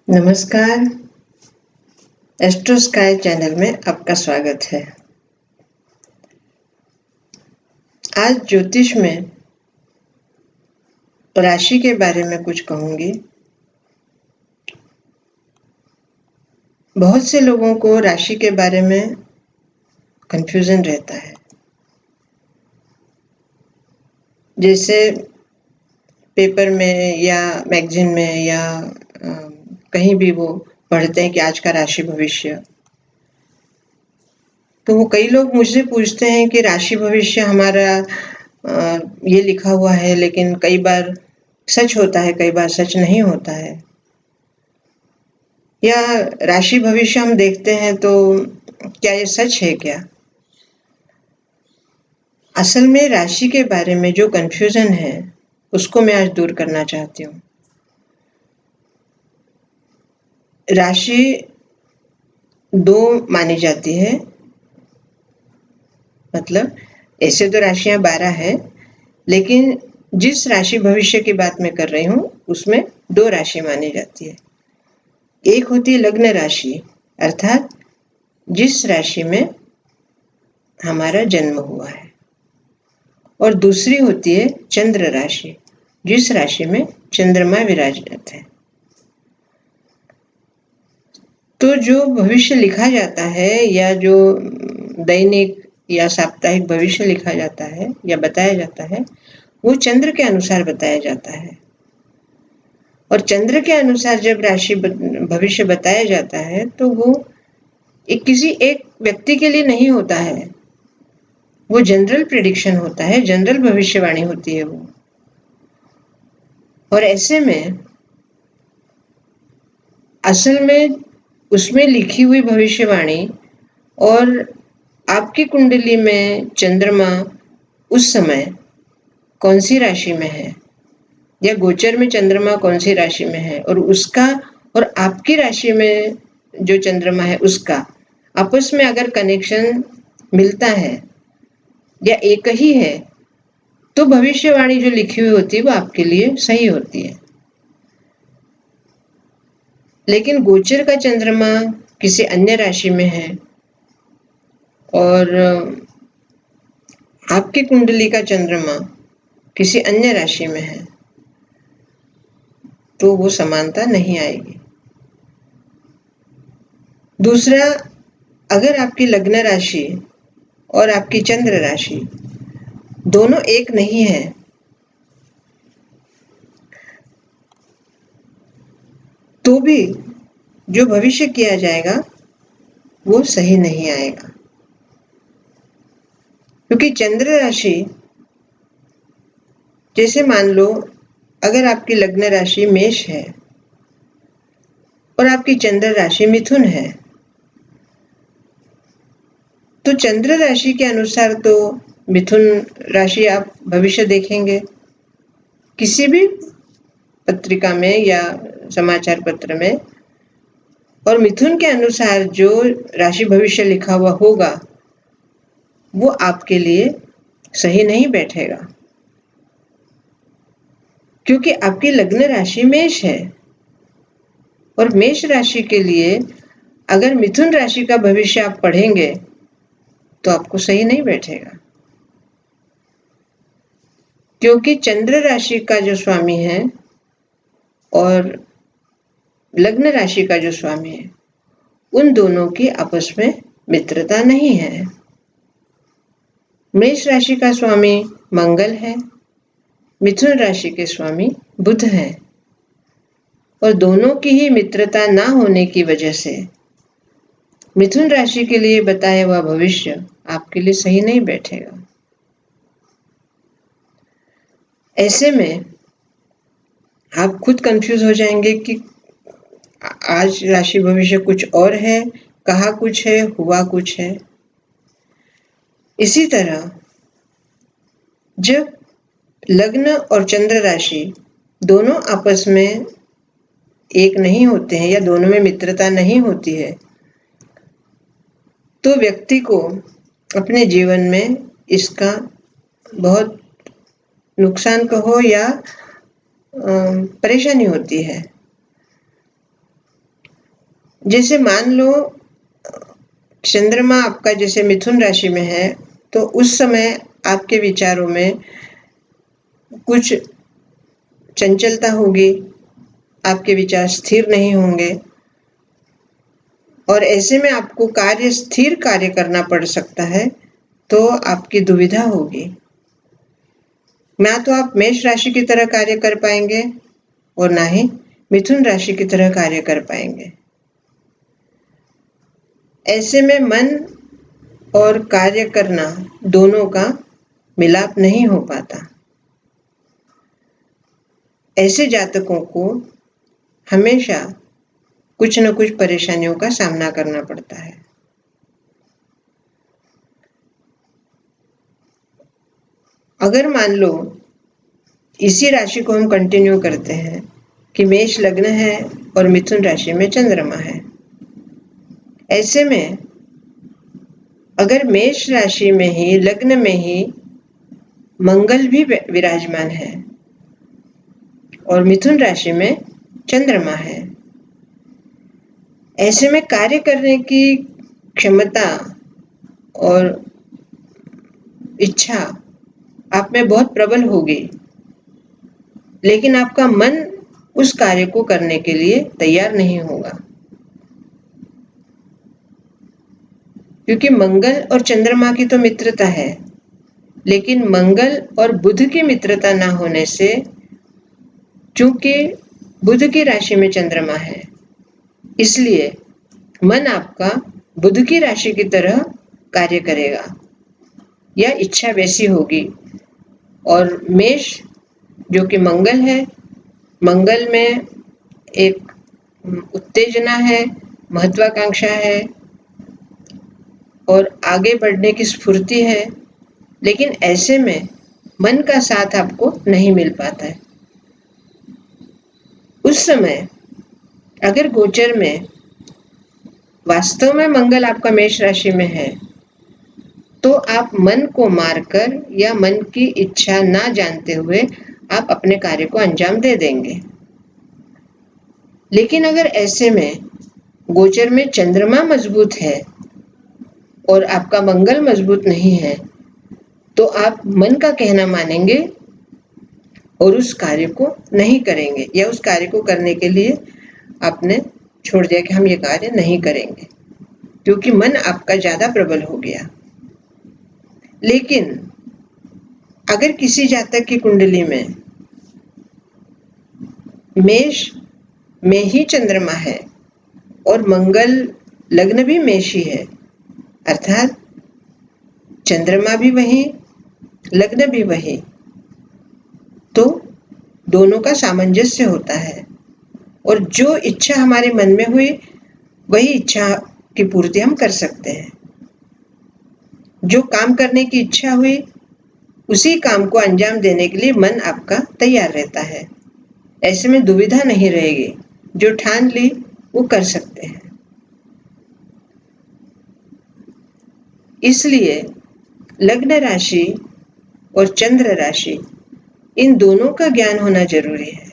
नमस्कार, astro sky channel में आपका स्वागत है। आज ज्योतिष में राशि के बारे में कुछ कहूँगी। बहुत से लोगों को राशि के बारे में कंफ्यूजन रहता है। जैसे पेपर में या मैगजीन में या कहीं भी वो पढ़ते हैं कि आज का राशि भविष्य। तो वो कई लोग मुझसे पूछते हैं कि राशि भविष्य हमारा ये लिखा हुआ है, लेकिन कई बार सच होता है, कई बार सच नहीं होता है। या राशि भविष्य हम देखते हैं तो क्या ये सच है क्या? असल में राशि के बारे में जो कंफ्यूजन है उसको मैं आज दूर करना चाहती हूँ। राशि दो मानी जाती है, मतलब ऐसे तो राशियां 12 है, लेकिन जिस राशि भविष्य की बात मैं कर रही हूँ उसमें दो राशि मानी जाती है। एक होती है लग्न राशि, अर्थात जिस राशि में हमारा जन्म हुआ है, और दूसरी होती है चंद्र राशि, जिस राशि में चंद्रमा विराजमान है। तो जो भविष्य लिखा जाता है या जो दैनिक या साप्ताहिक भविष्य लिखा जाता है या बताया जाता है, वो चंद्र के अनुसार बताया जाता है। और चंद्र के अनुसार जब राशि भविष्य बताया जाता है तो वो किसी एक व्यक्ति के लिए नहीं होता है, वो जनरल प्रेडिक्शन होता है, जनरल भविष्यवाणी होती है वो। और ऐसे में असल में उसमें लिखी हुई भविष्यवाणी और आपकी कुंडली में चंद्रमा उस समय कौन सी राशि में है या गोचर में चंद्रमा कौन सी राशि में है और उसका और आपकी राशि में जो चंद्रमा है उसका आपस में अगर कनेक्शन मिलता है या एक ही है, तो भविष्यवाणी जो लिखी हुई होती है वो आपके लिए सही होती है। लेकिन गोचर का चंद्रमा किसी अन्य राशि में है और आपकी कुंडली का चंद्रमा किसी अन्य राशि में है, तो वो समानता नहीं आएगी। दूसरा, अगर आपकी लग्न राशि और आपकी चंद्र राशि दोनों एक नहीं है, तो भी जो भविष्य किया जाएगा वो सही नहीं आएगा। क्योंकि चंद्र राशि, जैसे मान लो अगर आपकी लग्न राशि मेष है और आपकी चंद्र राशि मिथुन है, तो चंद्र राशि के अनुसार तो मिथुन राशि आप भविष्य देखेंगे किसी भी पत्रिका में या समाचार पत्र में, और मिथुन के अनुसार जो राशि भविष्य लिखा हुआ होगा वो आपके लिए सही नहीं बैठेगा, क्योंकि आपकी लग्न राशि मेष है और मेष राशि के लिए अगर मिथुन राशि का भविष्य आप पढ़ेंगे तो आपको सही नहीं बैठेगा, क्योंकि चंद्र राशि का जो स्वामी है और लग्न राशि का जो स्वामी है उन दोनों की आपस में मित्रता नहीं है। मेष राशि का स्वामी मंगल है, मिथुन राशि के स्वामी बुध है, और दोनों की ही मित्रता ना होने की वजह से मिथुन राशि के लिए बताया हुआ भविष्य आपके लिए सही नहीं बैठेगा। ऐसे में आप खुद कंफ्यूज हो जाएंगे कि आज राशि भविष्य कुछ और है, कहा कुछ है, हुआ कुछ है। इसी तरह जब लग्न और चंद्र राशि दोनों आपस में एक नहीं होते हैं या दोनों में मित्रता नहीं होती है, तो व्यक्ति को अपने जीवन में इसका बहुत नुकसान कहो या परेशानी होती है। जैसे मान लो चंद्रमा आपका जैसे मिथुन राशि में है, तो उस समय आपके विचारों में कुछ चंचलता होगी, आपके विचार स्थिर नहीं होंगे और ऐसे में आपको स्थिर कार्य करना पड़ सकता है, तो आपकी दुविधा होगी। ना तो आप मेष राशि की तरह कार्य कर पाएंगे और ना ही मिथुन राशि की तरह कार्य कर पाएंगे। ऐसे में मन और कार्य करना दोनों का मिलाप नहीं हो पाता। ऐसे जातकों को हमेशा कुछ न कुछ परेशानियों का सामना करना पड़ता है। अगर मान लो इसी राशि को हम कंटिन्यू करते हैं कि मेष लग्न है और मिथुन राशि में चंद्रमा है। ऐसे में अगर मेष राशि में ही लग्न में ही मंगल भी विराजमान है और मिथुन राशि में चंद्रमा है, ऐसे में कार्य करने की क्षमता और इच्छा आप में बहुत प्रबल होगी, लेकिन आपका मन उस कार्य को करने के लिए तैयार नहीं होगा, क्योंकि मंगल और चंद्रमा की तो मित्रता है, लेकिन मंगल और बुध की मित्रता ना होने से, चूंकि बुध की राशि में चंद्रमा है, इसलिए मन आपका बुध की राशि की तरह कार्य करेगा या इच्छा वैसी होगी। और मेष जो कि मंगल है, मंगल में एक उत्तेजना है, महत्वाकांक्षा है और आगे बढ़ने की स्फूर्ति है, लेकिन ऐसे में मन का साथ आपको नहीं मिल पाता है। उस समय अगर गोचर में वास्तव में मंगल आपका मेष राशि में है, तो आप मन को मारकर या मन की इच्छा ना जानते हुए आप अपने कार्य को अंजाम दे देंगे। लेकिन अगर ऐसे में गोचर में चंद्रमा मजबूत है और आपका मंगल मजबूत नहीं है, तो आप मन का कहना मानेंगे और उस कार्य को नहीं करेंगे, या उस कार्य को करने के लिए आपने छोड़ दिया कि हम ये कार्य नहीं करेंगे, क्योंकि मन आपका ज्यादा प्रबल हो गया। लेकिन अगर किसी जातक की कुंडली में मेष में ही चंद्रमा है और मंगल लग्न भी मेष ही है, अर्थात चंद्रमा भी वही, लग्न भी वही, तो दोनों का सामंजस्य होता है और जो इच्छा हमारे मन में हुई वही इच्छा की पूर्ति हम कर सकते हैं। जो काम करने की इच्छा हुई उसी काम को अंजाम देने के लिए मन आपका तैयार रहता है। ऐसे में दुविधा नहीं रहेगी, जो ठान ली वो कर सकते हैं। इसलिए लग्न राशि और चंद्र राशि, इन दोनों का ज्ञान होना जरूरी है।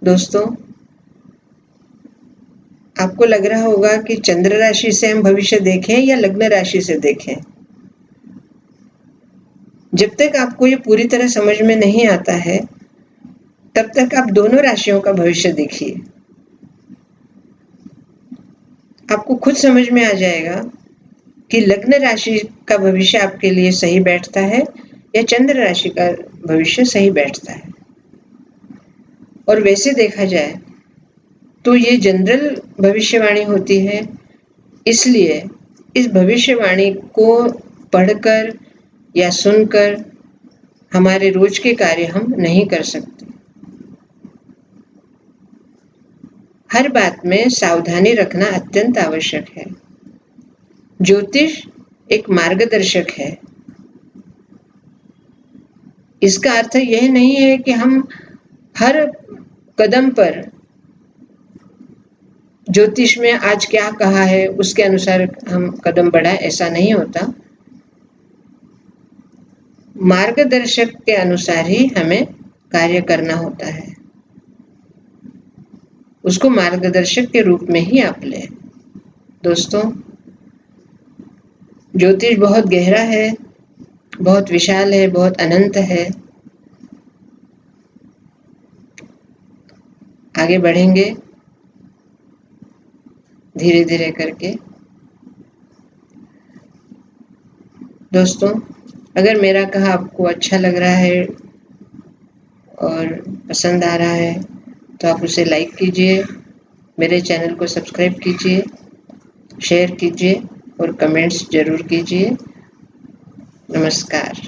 दोस्तों, आपको लग रहा होगा कि चंद्र राशि से हम भविष्य देखें या लग्न राशि से देखें। जब तक आपको ये पूरी तरह समझ में नहीं आता है, तब तक आप दोनों राशियों का भविष्य देखिए। आपको खुद समझ में आ जाएगा कि लग्न राशि का भविष्य आपके लिए सही बैठता है या चंद्र राशि का भविष्य सही बैठता है। और वैसे देखा जाए तो ये जनरल भविष्यवाणी होती है, इसलिए इस भविष्यवाणी को पढ़कर या सुनकर हमारे रोज के कार्य हम नहीं कर सकते। हर बात में सावधानी रखना अत्यंत आवश्यक है। ज्योतिष एक मार्गदर्शक है। इसका अर्थ यह नहीं है कि हम हर कदम पर ज्योतिष में आज क्या कहा है उसके अनुसार हम कदम बढ़ाएं, ऐसा नहीं होता। मार्गदर्शक के अनुसार ही हमें कार्य करना होता है। उसको मार्गदर्शक के रूप में ही आप लें। दोस्तों, ज्योतिष बहुत गहरा है, बहुत विशाल है, बहुत अनंत है। आगे बढ़ेंगे धीरे धीरे करके। दोस्तों, अगर मेरा कहा आपको अच्छा लग रहा है और पसंद आ रहा है तो आप उसे लाइक कीजिए, मेरे चैनल को सब्सक्राइब कीजिए, शेयर कीजिए और कमेंट्स ज़रूर कीजिए। नमस्कार।